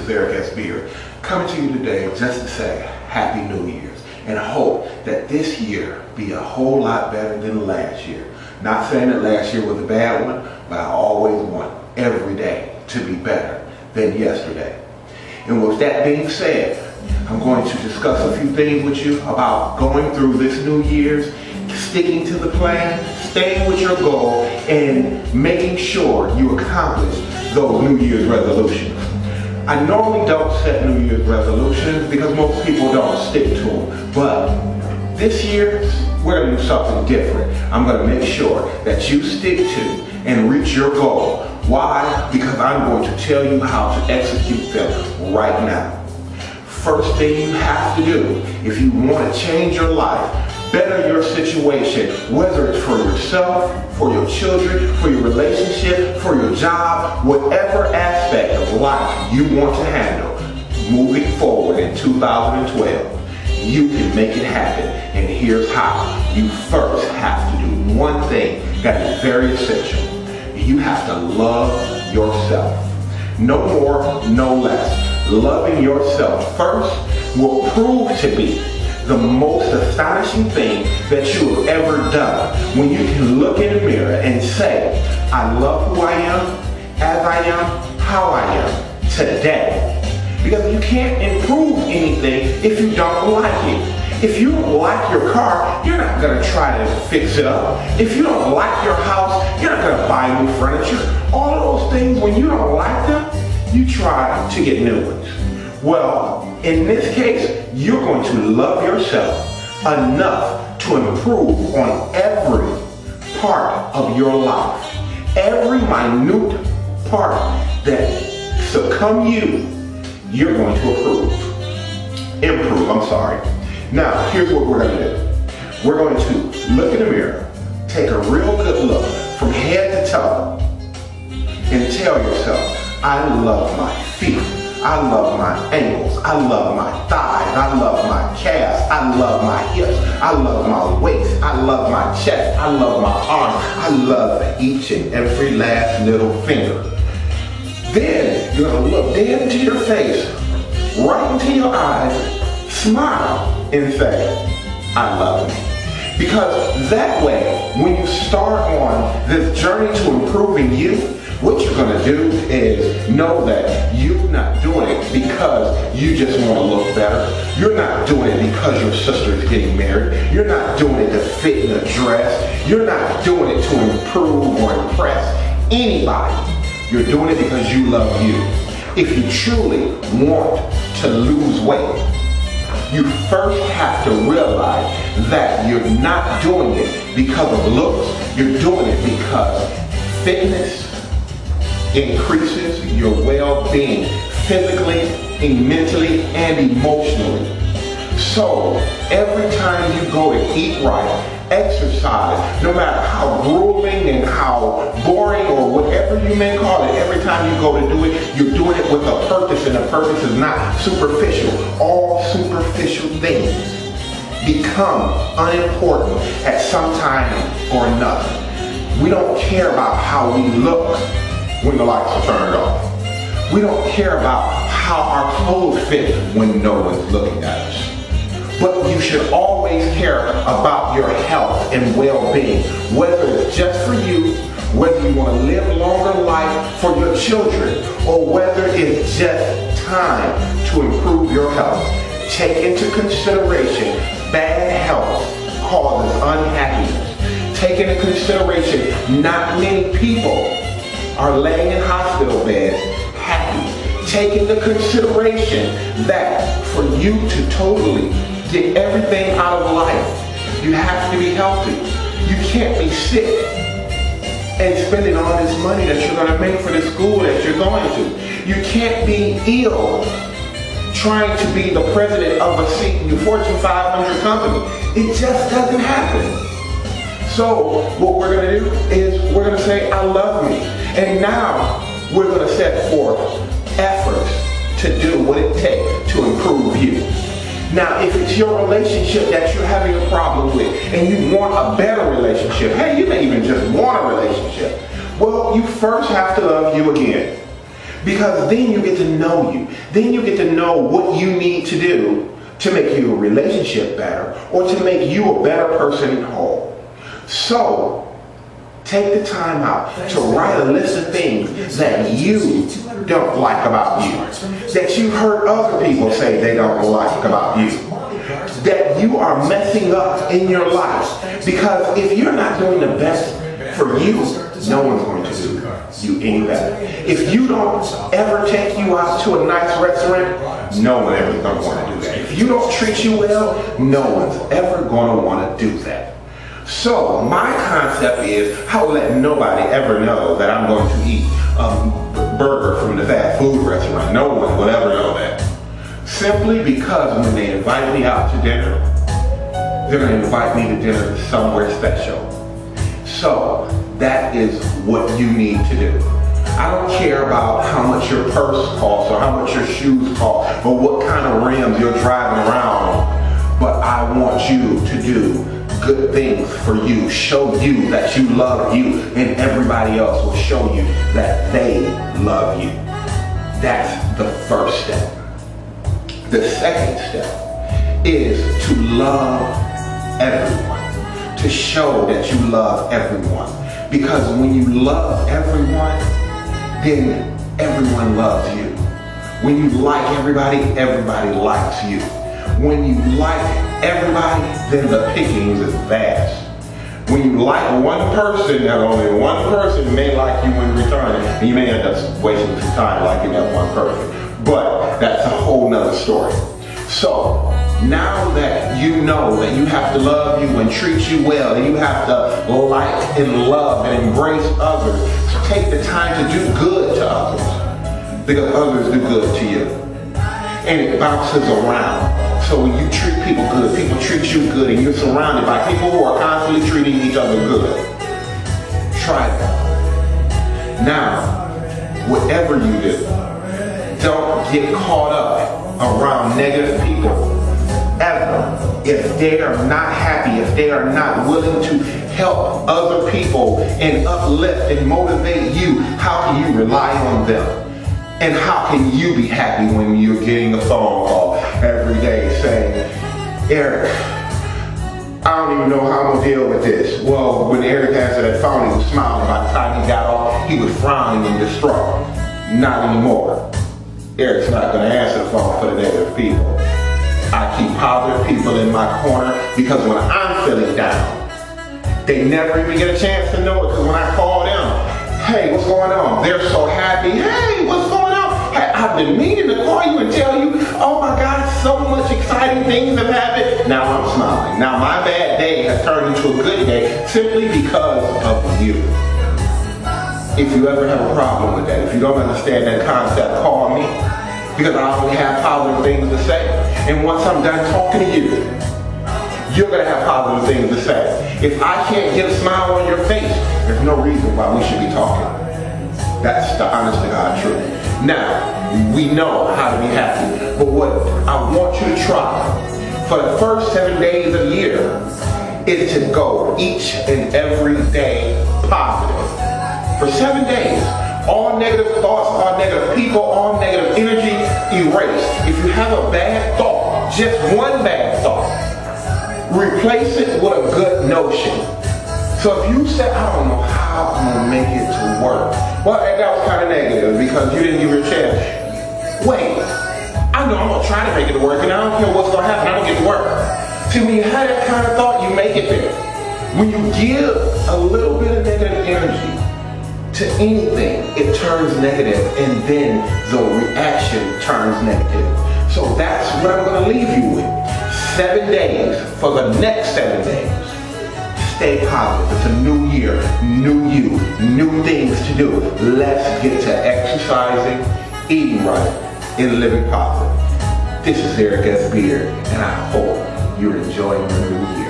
is Eric S. Beard, coming to you today just to say Happy New Year's and hope that this year be a whole lot better than last year. Not saying that last year was a bad one, but I always want every day to be better than yesterday. And with that being said, I'm going to discuss a few things with you about going through this New Year's, sticking to the plan, staying with your goal, and making sure you accomplish those New Year's resolutions. I normally don't set New Year's resolutions because most people don't stick to them. But this year, we're going to do something different. I'm going to make sure that you stick to and reach your goal. Why? Because I'm going to tell you how to execute them right now. First thing you have to do, if you want to change your life, better your situation, whether it's for yourself, for your children, for your relationship, for your job, whatever aspect of life you want to handle, moving forward in 2012, you can make it happen. And here's how. You first have to do one thing that is very essential. You have to love yourself. No more, no less. Loving yourself first will prove to be the most astonishing thing that you have ever done. When you can look in the mirror and say, I love who I am, as I am, how I am, today. Because you can't improve anything if you don't like it. If you don't like your car, you're not going to try to fix it up. If you don't like your house, you're not going to buy new furniture. All of those things, when you don't like them, you try to get new ones. Well, in this case, you're going to love yourself enough to improve on every part of your life. Every minute part that succumb you're going to improve. Now, here's what we're going to do. We're going to look in the mirror, take a real good look from head to toe, and tell yourself, I love my feet, I love my ankles, I love my thighs, I love my calves, I love my hips, I love my waist, I love my chest, I love my arms, I love each and every last little finger. Then you're going to look dead into your face, right into your eyes, smile, and say, I love me. Because that way, when you start on this journey to improving you, what you're going to do is know that you're not doing it because you just want to look better. You're not doing it because your sister is getting married. You're not doing it to fit in a dress. You're not doing it to improve or impress anybody. You're doing it because you love you. If you truly want to lose weight, you first have to realize that you're not doing it because of looks. You're doing it because fitness increases your well-being physically, and mentally, and emotionally. So every time you go to eat right, exercise, no matter how grueling and how boring or whatever you may call it, every time you go to do it, you're doing it with a purpose, and the purpose is not superficial. All superficial things become unimportant at some time or another. We don't care about how we look when the lights are turned off. We don't care about how our clothes fit when no one's looking at us. But you should always care about your health and well-being, whether it's just for you, whether you want to live a longer life for your children, or whether it's just time to improve your health. Take into consideration bad health causes unhappiness. Take into consideration not many people are laying in hospital beds happy. Take into consideration that for you to totally get everything out of life, you have to be healthy. You can't be sick and spending all this money that you're going to make for the school that you're going to. You can't be ill trying to be the president of a Fortune 500 company. It just doesn't happen. So what we're going to do is we're going to say, I love me. And now we're going to set forth efforts to do what it takes to improve you. Now, if it's your relationship that you're having a problem with and you want a better relationship, hey, you may even just want a relationship. Well, you first have to love you again. Because then you get to know you. Then you get to know what you need to do to make your relationship better or to make you a better person whole. So, take the time out to write a list of things that you don't like about you, that you heard other people say they don't like about you, that you are messing up in your life. Because if you're not doing the best for you, no one's going to do you any better. If you don't ever take you out to a nice restaurant, no one ever is going to want to do that. If you don't treat you well, no one's ever going to want to do that. So my concept is I will let nobody ever know that I'm going to eat a burger from the fast food restaurant. No one will ever know that. Simply because when they invite me out to dinner, they're going to invite me to dinner somewhere special. So that is what you need to do. I don't care about how much your purse costs or how much your shoes cost or what kind of rims you're driving around on, but I want you to do good things for you, show you that you love you, and everybody else will show you that they love you. That's the first step. The second step is to love everyone, to show that you love everyone. Because when you love everyone, then everyone loves you. When you like everybody, everybody likes you. When you like everybody, then the pickings is vast. When you like one person, that only one person may like you in return, and you may end up wasting some time liking that one person. But that's a whole nother story. So now that you know that you have to love you and treat you well, and you have to like and love and embrace others, take the time to do good to others, because others do good to you. And it bounces around. So when you treat people good, people treat you good, and you're surrounded by people who are constantly treating each other good. Try that. Now, whatever you do, don't get caught up around negative people ever. If they are not happy, if they are not willing to help other people and uplift and motivate you, how can you rely on them? And how can you be happy when you're getting a phone call every day saying, Eric, I don't even know how I'm going to deal with this. Well, when Eric answered that phone, he was smiling. By the time he got off, he was frowning and distraught. Not anymore. Eric's not going to answer the phone for the negative people. I keep positive people in my corner because when I'm feeling down, they never even get a chance to know it, because when I call them, hey, what's going on? They're so happy. Hey, what's going on? Hey, I've been meaning to call you and tell you, oh my God, so much exciting things have happened. Now I'm smiling. Now my bad day has turned into a good day simply because of you. If you ever have a problem with that, if you don't understand that concept, call me, because I only have positive things to say. And once I'm done talking to you, you're going to have positive things to say. If I can't get a smile on your face, there's no reason why we should be talking. That's the honest to God truth. Now, we know how to be happy, but what I want you to try for the first 7 days of the year is to go each and every day positive. For 7 days, all negative thoughts, all negative people, all negative energy, erase. If you have a bad thought, just one bad thought, replace it with a good notion. So if you say, I don't know how I'm going to make it to work. Well, that was kind of negative because you didn't give your chance. Wait, I know I'm going to try to make it to work, and I don't care what's going to happen, I'm going to get to work. See, when you have that kind of thought, you make it there. When you give a little bit of negative energy to anything, it turns negative, and then the reaction turns negative. So that's what I'm going to leave you with. 7 days, for the next 7 days. Stay positive. It's a new year, new you, new things to do. Let's get to exercising, eating right, and living positive. This is Eric S. Beard, and I hope you're enjoying the new year.